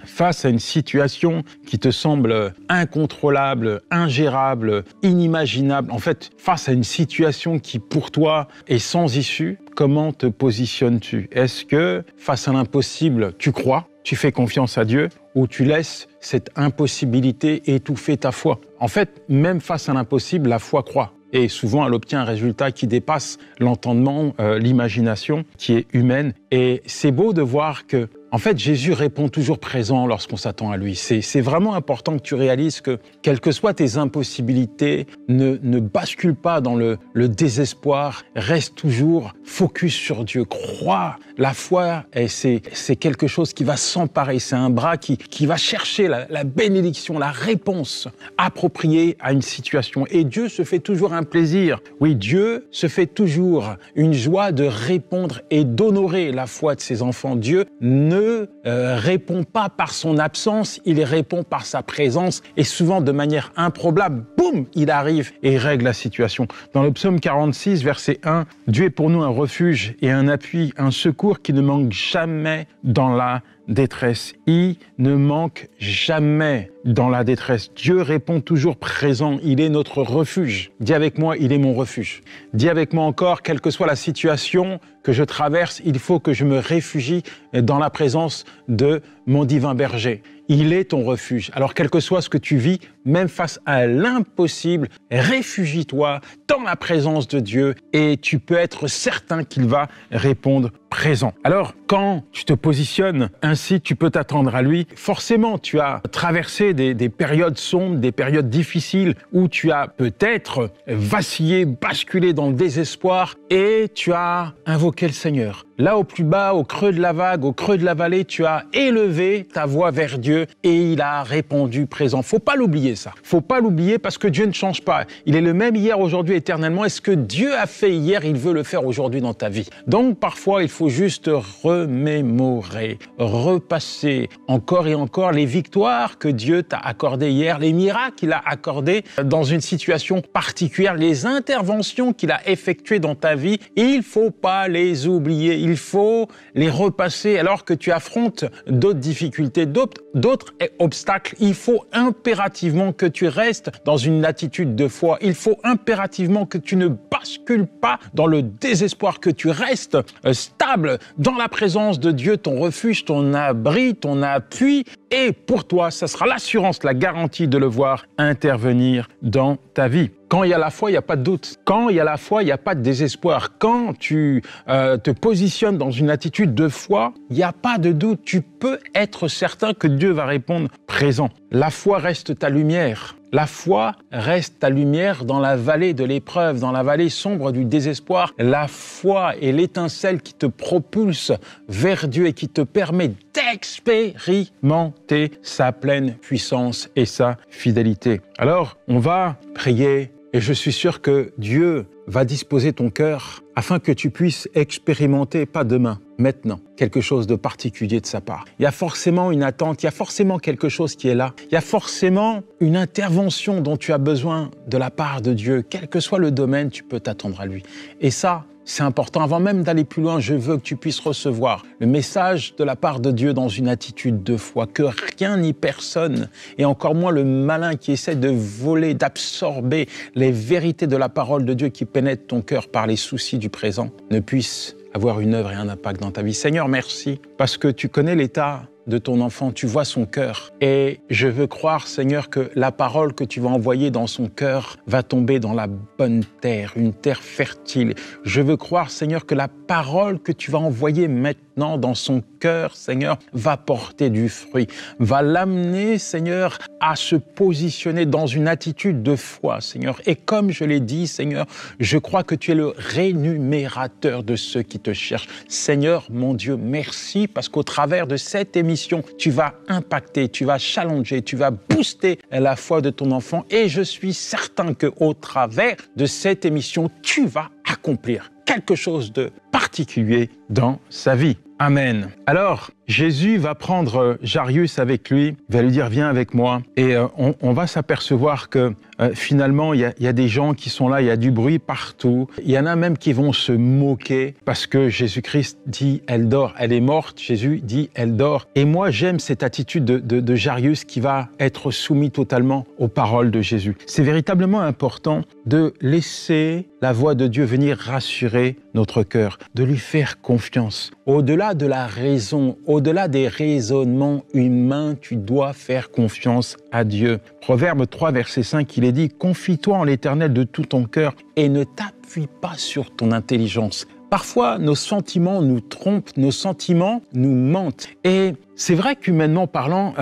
face à une situation qui te semble incontrôlable, ingérable, inimaginable, en fait, face à une situation qui pour toi est sans issue, comment te positionnes-tu? Est-ce que face à l'impossible, tu crois, tu fais confiance à Dieu, ou tu laisses cette impossibilité étouffer ta foi? En fait, même face à l'impossible, la foi croit. Et souvent, elle obtient un résultat qui dépasse l'entendement, l'imagination, qui est humaine. Et c'est beau de voir que, en fait, Jésus répond toujours présent lorsqu'on s'attend à lui. C'est vraiment important que tu réalises que, quelles que soient tes impossibilités, ne bascule pas dans le désespoir. Reste toujours focus sur Dieu. Crois. La foi, c'est quelque chose qui va s'emparer. C'est un bras qui va chercher la bénédiction, la réponse appropriée à une situation. Et Dieu se fait toujours un plaisir. Oui, Dieu se fait toujours une joie de répondre et d'honorer la foi de ses enfants. Dieu ne répond pas par son absence, il répond par sa présence et souvent de manière improbable, boum, il arrive et règle la situation. Dans le psaume 46, verset 1, Dieu est pour nous un refuge et un appui, un secours qui ne manque jamais dans la détresse. Il ne manque jamais dans la détresse. Dieu répond toujours présent. Il est notre refuge. Dis avec moi, il est mon refuge. Dis avec moi encore, quelle que soit la situation que je traverse, il faut que je me réfugie dans la présence de mon divin berger. Il est ton refuge. Alors, quel que soit ce que tu vis, même face à l'impossible, réfugie-toi dans la présence de Dieu et tu peux être certain qu'il va répondre présent. Alors, quand tu te positionnes ainsi, tu peux t'attendre à lui. Forcément, tu as traversé des périodes sombres, des périodes difficiles où tu as peut-être vacillé, basculé dans le désespoir et tu as invoqué le Seigneur. Là, au plus bas, au creux de la vague, au creux de la vallée, tu as élevé ta voix vers Dieu et il a répondu présent. Faut pas l'oublier ça. Faut pas l'oublier parce que Dieu ne change pas. Il est le même hier, aujourd'hui, éternellement. Et ce que Dieu a fait hier, il veut le faire aujourd'hui dans ta vie. Donc, parfois, il faut juste remémorer, repasser encore et encore les victoires que Dieu t'a accordées hier, les miracles qu'il a accordés dans une situation particulière, les interventions qu'il a effectuées dans ta vie. Il faut pas les oublier. Il faut les repasser alors que tu affrontes d'autres difficultés, d'autres obstacles. Il faut impérativement que tu restes dans une attitude de foi. Il faut impérativement que tu ne bascules pas dans le désespoir, que tu restes stable dans la présence de Dieu, ton refuge, ton abri, ton appui. Et pour toi, ça sera l'assurance, la garantie de le voir intervenir dans ta vie. Quand il y a la foi, il n'y a pas de doute. Quand il y a la foi, il n'y a pas de désespoir. Quand tu te positionnes dans une attitude de foi, il n'y a pas de doute. Tu peux être certain que Dieu va répondre présent. La foi reste ta lumière. La foi reste ta lumière dans la vallée de l'épreuve, dans la vallée sombre du désespoir. La foi est l'étincelle qui te propulse vers Dieu et qui te permet d'expérimenter sa pleine puissance et sa fidélité. Alors, on va prier et je suis sûr que Dieu va disposer ton cœur afin que tu puisses expérimenter, pas demain, maintenant, quelque chose de particulier de sa part. Il y a forcément une attente, il y a forcément quelque chose qui est là. Il y a forcément une intervention dont tu as besoin de la part de Dieu. Quel que soit le domaine, tu peux t'attendre à lui. Et ça, c'est important. Avant même d'aller plus loin, je veux que tu puisses recevoir le message de la part de Dieu dans une attitude de foi, que rien ni personne, et encore moins le malin qui essaie de voler, d'absorber les vérités de la parole de Dieu qui pénètrent ton cœur par les soucis du présent, ne puisse avoir une œuvre et un impact dans ta vie. Seigneur, merci, parce que tu connais l'état de ton enfant, tu vois son cœur. Et je veux croire, Seigneur, que la parole que tu vas envoyer dans son cœur va tomber dans la bonne terre, une terre fertile. Je veux croire, Seigneur, que la parole que tu vas envoyer maintenant dans son cœur, Seigneur, va porter du fruit, va l'amener, Seigneur, à se positionner dans une attitude de foi, Seigneur. Et comme je l'ai dit, Seigneur, je crois que tu es le rémunérateur de ceux qui te cherchent. Seigneur, mon Dieu, merci, parce qu'au travers de cette émission, tu vas impacter, tu vas challenger, tu vas booster la foi de ton enfant et je suis certain qu'au travers de cette émission, tu vas accomplir quelque chose de particulier dans sa vie. Amen. Alors, Jésus va prendre Jairus avec lui, il va lui dire « Viens avec moi ». Et on va s'apercevoir que finalement, il y a des gens qui sont là, il y a du bruit partout. Il y en a même qui vont se moquer parce que Jésus-Christ dit « Elle dort ». Elle est morte, Jésus dit « Elle dort ». Et moi, j'aime cette attitude de Jairus qui va être soumis totalement aux paroles de Jésus. C'est véritablement important de laisser la voix de Dieu venir rassurer notre cœur, de lui faire confiance. Au-delà de la raison, au-delà des raisonnements humains, tu dois faire confiance à Dieu. Proverbe 3, verset 5, il est dit « Confie-toi en l'Éternel de tout ton cœur et ne t'appuie pas sur ton intelligence ». Parfois, nos sentiments nous trompent, nos sentiments nous mentent. Et c'est vrai qu'humainement parlant,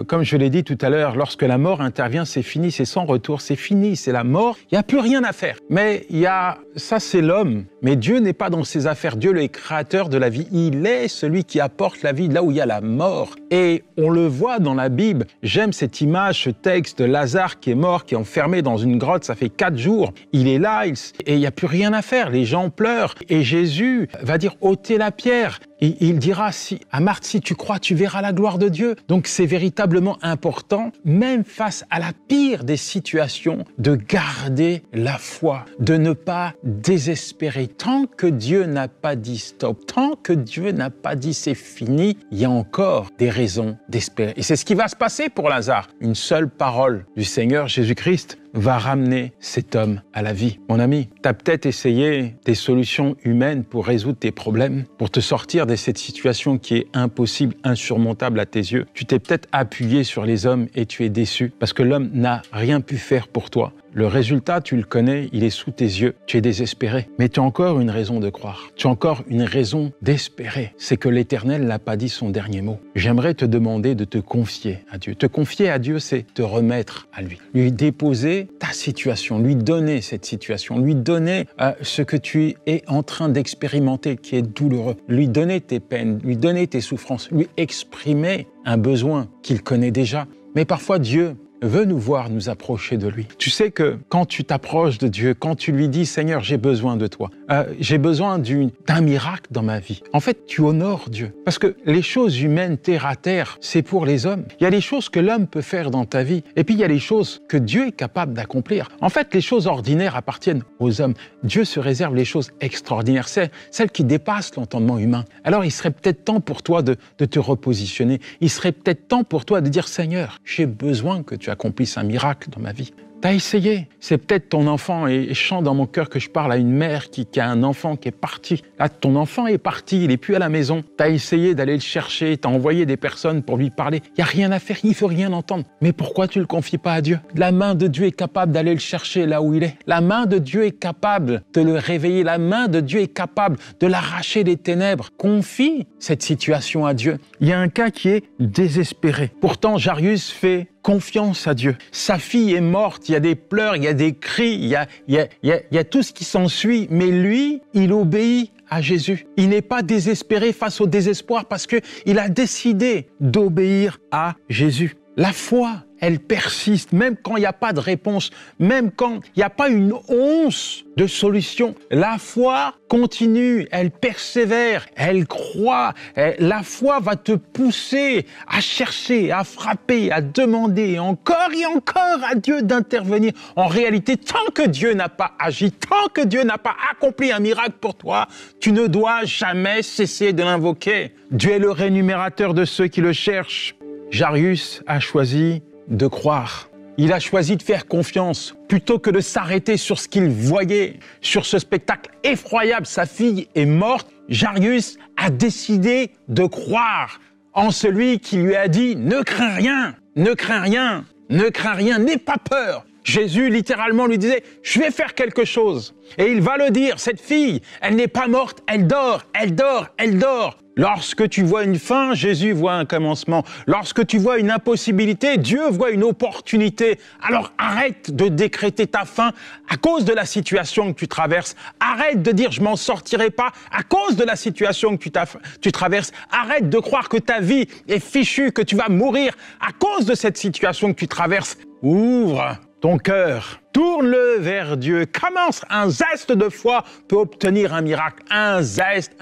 comme je l'ai dit tout à l'heure, lorsque la mort intervient, c'est fini, c'est sans retour, c'est fini, c'est la mort, il n'y a plus rien à faire. Mais ça c'est l'homme, mais Dieu n'est pas dans ses affaires, Dieu est créateur de la vie, il est celui qui apporte la vie là où il y a la mort. Et on le voit dans la Bible, j'aime cette image, ce texte de Lazare qui est mort, qui est enfermé dans une grotte, ça fait 4 jours, il est là, et il n'y a plus rien à faire, les gens pleurent. Et Jésus va dire, ôtez la pierre. Et il dira à Marthe, si tu crois, tu verras la gloire de Dieu. Donc c'est véritablement important, même face à la pire des situations, de garder la foi, de ne pas désespérer. Tant que Dieu n'a pas dit stop, tant que Dieu n'a pas dit c'est fini, il y a encore des raisons d'espérer. Et c'est ce qui va se passer pour Lazare. Une seule parole du Seigneur Jésus-Christ va ramener cet homme à la vie. Mon ami, tu as peut-être essayé des solutions humaines pour résoudre tes problèmes, pour te sortir de cette situation qui est impossible, insurmontable à tes yeux. Tu t'es peut-être appuyé sur les hommes et tu es déçu parce que l'homme n'a rien pu faire pour toi. Le résultat, tu le connais, il est sous tes yeux. Tu es désespéré. Mais tu as encore une raison de croire. Tu as encore une raison d'espérer. C'est que l'Éternel n'a pas dit son dernier mot. J'aimerais te demander de te confier à Dieu. Te confier à Dieu, c'est te remettre à lui. Lui déposer ta situation, lui donner cette situation, lui donner ce que tu es en train d'expérimenter qui est douloureux. Lui donner tes peines, lui donner tes souffrances, lui exprimer un besoin qu'il connaît déjà. Mais parfois, Dieu veut nous voir nous approcher de lui. Tu sais que quand tu t'approches de Dieu, quand tu lui dis « Seigneur, j'ai besoin de toi, j'ai besoin d'un miracle dans ma vie », en fait, tu honores Dieu. Parce que les choses humaines terre à terre, c'est pour les hommes. Il y a des choses que l'homme peut faire dans ta vie, et puis il y a les choses que Dieu est capable d'accomplir. En fait, les choses ordinaires appartiennent aux hommes. Dieu se réserve les choses extraordinaires, celles qui dépassent l'entendement humain. Alors, il serait peut-être temps pour toi de te repositionner. Il serait peut-être temps pour toi de dire « Seigneur, j'ai besoin que tu accomplisses un miracle dans ma vie ». T'as essayé. C'est peut-être ton enfant, et je sens dans mon cœur que je parle à une mère qui a un enfant qui est parti. Là, ton enfant est parti, il n'est plus à la maison. T'as essayé d'aller le chercher, t'as envoyé des personnes pour lui parler. Il n'y a rien à faire, il ne veut rien entendre. Mais pourquoi tu ne le confies pas à Dieu? La main de Dieu est capable d'aller le chercher là où il est. La main de Dieu est capable de le réveiller. La main de Dieu est capable de l'arracher des ténèbres. Confie cette situation à Dieu. Il y a un cas qui est désespéré. Pourtant, Jairus fait confiance à Dieu. Sa fille est morte, il y a des pleurs, il y a des cris, il y a tout ce qui s'ensuit, mais lui, il obéit à Jésus. Il n'est pas désespéré face au désespoir parce qu'il a décidé d'obéir à Jésus. La foi, elle persiste, même quand il n'y a pas de réponse, même quand il n'y a pas une once de solution. La foi continue, elle persévère, elle croit. La foi va te pousser à chercher, à frapper, à demander encore et encore à Dieu d'intervenir. En réalité, tant que Dieu n'a pas agi, tant que Dieu n'a pas accompli un miracle pour toi, tu ne dois jamais cesser de l'invoquer. Dieu est le rémunérateur de ceux qui le cherchent. Jairus a choisi de croire. Il a choisi de faire confiance plutôt que de s'arrêter sur ce qu'il voyait, sur ce spectacle effroyable. Sa fille est morte. Jairus a décidé de croire en celui qui lui a dit « Ne crains rien, ne crains rien, ne crains rien, n'aie pas peur ». Jésus littéralement lui disait « Je vais faire quelque chose ». Et il va le dire, cette fille, elle n'est pas morte, elle dort, elle dort, elle dort. Lorsque tu vois une fin, Jésus voit un commencement. Lorsque tu vois une impossibilité, Dieu voit une opportunité. Alors arrête de décréter ta fin à cause de la situation que tu traverses. Arrête de dire « je m'en sortirai pas » à cause de la situation que tu traverses. Arrête de croire que ta vie est fichue, que tu vas mourir à cause de cette situation que tu traverses. Ouvre ton cœur. Tourne-le vers Dieu. Commence. Un zeste de foi peut obtenir un miracle. Un zeste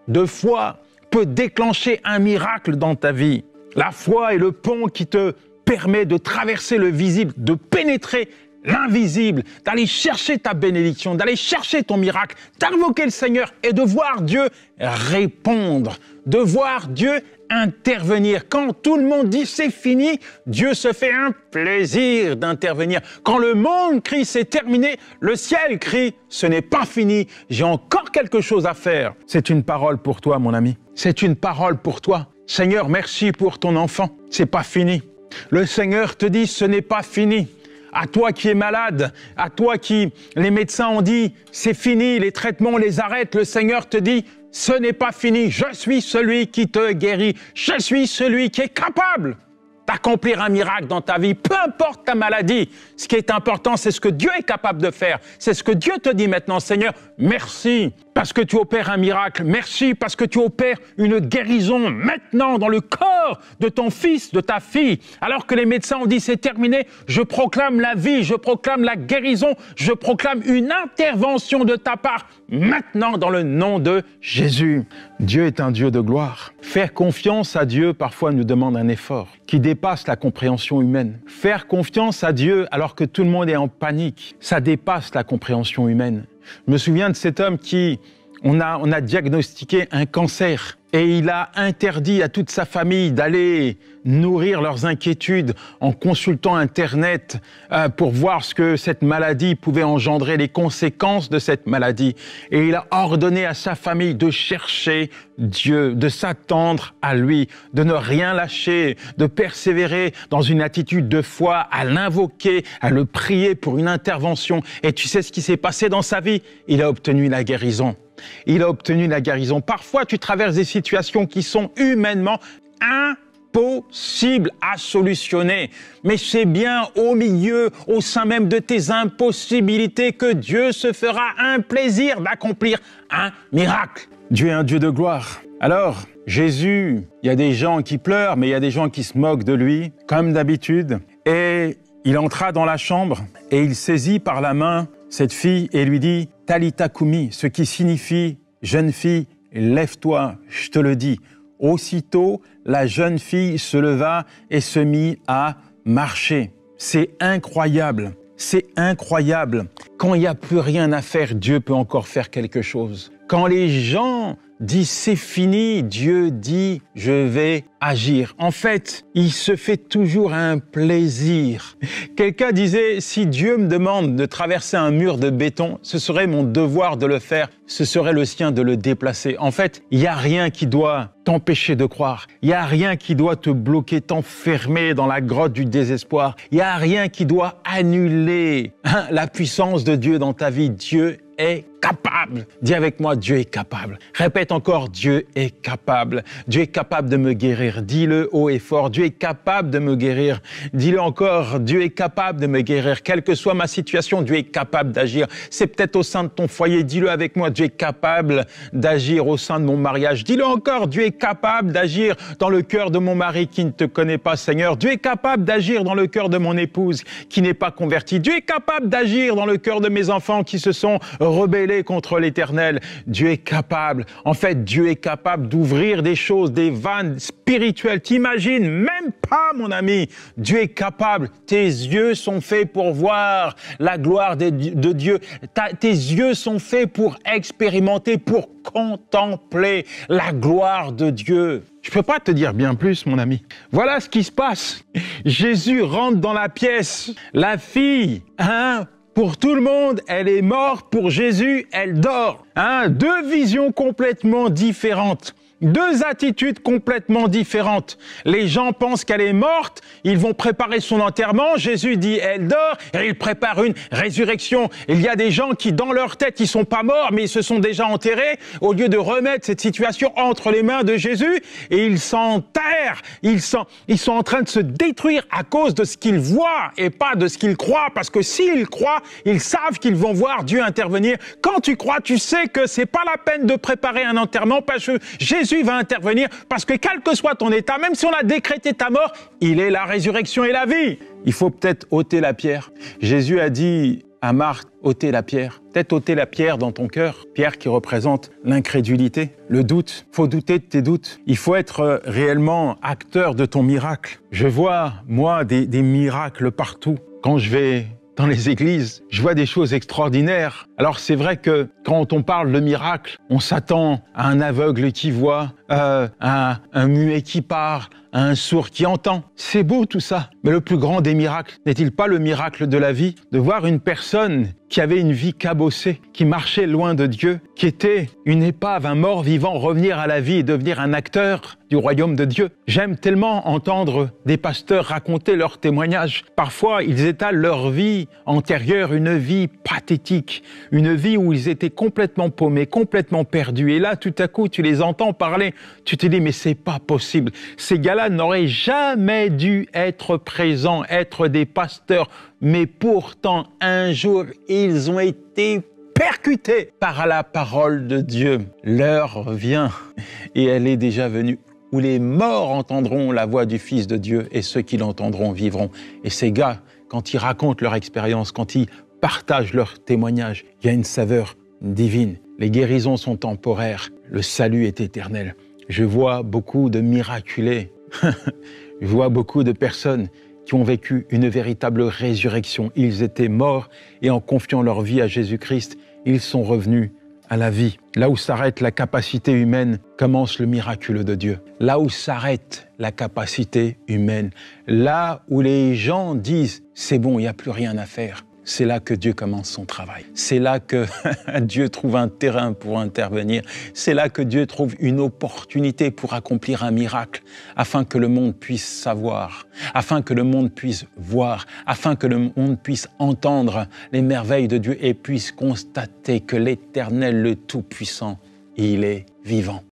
de foi peut déclencher un miracle dans ta vie. La foi est le pont qui te permet de traverser le visible, de pénétrer l'invisible, d'aller chercher ta bénédiction, d'aller chercher ton miracle, d'invoquer le Seigneur et de voir Dieu répondre, de voir Dieu intervenir. Quand tout le monde dit c'est fini, Dieu se fait un plaisir d'intervenir. Quand le monde crie c'est terminé, le ciel crie ce n'est pas fini, j'ai encore quelque chose à faire. C'est une parole pour toi, mon ami. C'est une parole pour toi. Seigneur, merci pour ton enfant. C'est pas fini. Le Seigneur te dit ce n'est pas fini. À toi qui es malade, à toi qui, les médecins ont dit, c'est fini, les traitements, on les arrête. Le Seigneur te dit, ce n'est pas fini. Je suis celui qui te guérit. Je suis celui qui est capable d'accomplir un miracle dans ta vie. Peu importe ta maladie, ce qui est important, c'est ce que Dieu est capable de faire. C'est ce que Dieu te dit maintenant, Seigneur, merci parce que tu opères un miracle. Merci parce que tu opères une guérison maintenant dans le corps de ton fils, de ta fille. Alors que les médecins ont dit c'est terminé, je proclame la vie, je proclame la guérison, je proclame une intervention de ta part maintenant dans le nom de Jésus. Dieu est un Dieu de gloire. Faire confiance à Dieu parfois nous demande un effort qui dépasse la compréhension humaine. Faire confiance à Dieu alors que tout le monde est en panique, ça dépasse la compréhension humaine. Je me souviens de cet homme qui, on a diagnostiqué un cancer et il a interdit à toute sa famille d'aller nourrir leurs inquiétudes en consultant Internet pour voir ce que cette maladie pouvait engendrer, les conséquences de cette maladie. Et il a ordonné à sa famille de chercher Dieu, de s'attendre à lui, de ne rien lâcher, de persévérer dans une attitude de foi, à l'invoquer, à le prier pour une intervention. Et tu sais ce qui s'est passé dans sa vie? Il a obtenu la guérison. Il a obtenu la guérison. Parfois, tu traverses des situations qui sont humainement impossibles à solutionner. Mais c'est bien au milieu, au sein même de tes impossibilités que Dieu se fera un plaisir d'accomplir un miracle. Dieu est un Dieu de gloire. Alors, Jésus, il y a des gens qui pleurent, mais il y a des gens qui se moquent de lui, comme d'habitude. Et il entra dans la chambre et il saisit par la main cette fille et lui dit « Talitha Kumi », ce qui signifie « Jeune fille, lève-toi, je te le dis ». Aussitôt, la jeune fille se leva et se mit à marcher. C'est incroyable, c'est incroyable. Quand il n'y a plus rien à faire, Dieu peut encore faire quelque chose. Quand les gens disent « c'est fini », Dieu dit « je vais agir ». En fait, il se fait toujours un plaisir. Quelqu'un disait « si Dieu me demande de traverser un mur de béton, ce serait mon devoir de le faire, ce serait le sien de le déplacer ». En fait, il n'y a rien qui doit t'empêcher de croire. Il n'y a rien qui doit te bloquer, t'enfermer dans la grotte du désespoir. Il n'y a rien qui doit annuler la puissance de Dieu dans ta vie. Dieu est capable. Dis avec moi, Dieu est capable. Répète encore, Dieu est capable. Dieu est capable de me guérir. Dis-le haut et fort, Dieu est capable de me guérir. Dis-le encore, Dieu est capable de me guérir. Quelle que soit ma situation, Dieu est capable d'agir. C'est peut-être au sein de ton foyer, dis-le avec moi, Dieu est capable d'agir au sein de mon mariage. Dis-le encore, Dieu est capable d'agir dans le cœur de mon mari qui ne te connaît pas, Seigneur. Dieu est capable d'agir dans le cœur de mon épouse qui n'est pas convertie. Dieu est capable d'agir dans le cœur de mes enfants qui se sont rebellés contre l'Éternel. Dieu est capable. En fait, Dieu est capable d'ouvrir des choses, des vannes spirituelles. T'imagines même pas, mon ami. Dieu est capable. Tes yeux sont faits pour voir la gloire de Dieu. Tes yeux sont faits pour expérimenter, pour contempler la gloire de Dieu. Je peux pas te dire bien plus, mon ami. Voilà ce qui se passe. Jésus rentre dans la pièce. La fille, pour tout le monde, elle est morte. Pour Jésus, elle dort. Deux visions complètement différentes. Deux attitudes complètement différentes. Les gens pensent qu'elle est morte, ils vont préparer son enterrement. Jésus dit elle dort et il prépare une résurrection. Il y a des gens qui, dans leur tête, ils sont pas morts, mais ils se sont déjà enterrés. Au lieu de remettre cette situation entre les mains de Jésus, et ils s'enterrent. Ils sont en train de se détruire à cause de ce qu'ils voient et pas de ce qu'ils croient. Parce que s'ils croient, ils savent qu'ils vont voir Dieu intervenir. Quand tu crois, tu sais que c'est pas la peine de préparer un enterrement parce que Jésus va intervenir, parce que quel que soit ton état, même si on a décrété ta mort, il est la résurrection et la vie. il faut peut-être ôter la pierre. Jésus a dit à Marthe, ôter la pierre. Peut-être ôter la pierre dans ton cœur. Pierre qui représente l'incrédulité, le doute. Il faut douter de tes doutes. Il faut être réellement acteur de ton miracle. Je vois, moi, des miracles partout. Quand je vais dans les églises, je vois des choses extraordinaires. Alors c'est vrai que quand on parle de miracle, on s'attend à un aveugle qui voit, à un muet qui parle, à un sourd qui entend. C'est beau tout ça. Mais le plus grand des miracles, n'est-il pas le miracle de la vie? De voir une personne qui avait une vie cabossée, qui marchait loin de Dieu, qui était une épave, un mort vivant, revenir à la vie et devenir un acteur du royaume de Dieu. J'aime tellement entendre des pasteurs raconter leurs témoignages. Parfois, ils étalent leur vie antérieure, une vie pathétique, une vie où ils étaient complètement paumés, complètement perdus. Et là, tout à coup, tu les entends parler, tu te dis, mais c'est pas possible. Ces gars-là n'auraient jamais dû être présents, être des pasteurs. Mais pourtant, un jour, ils ont été percutés par la parole de Dieu. L'heure vient, et elle est déjà venue, où les morts entendront la voix du Fils de Dieu, et ceux qui l'entendront vivront. Et ces gars, quand ils racontent leur expérience, quand ils partagent leur témoignage, il y a une saveur divine. Les guérisons sont temporaires, le salut est éternel. Je vois beaucoup de miraculés, je vois beaucoup de personnes qui ont vécu une véritable résurrection. Ils étaient morts et en confiant leur vie à Jésus-Christ, ils sont revenus à la vie. Là où s'arrête la capacité humaine, commence le miracle de Dieu. Là où s'arrête la capacité humaine, là où les gens disent « c'est bon, il n'y a plus rien à faire », c'est là que Dieu commence son travail. C'est là que Dieu trouve un terrain pour intervenir. C'est là que Dieu trouve une opportunité pour accomplir un miracle, afin que le monde puisse savoir, afin que le monde puisse voir, afin que le monde puisse entendre les merveilles de Dieu et puisse constater que l'Éternel, le Tout-Puissant, il est vivant.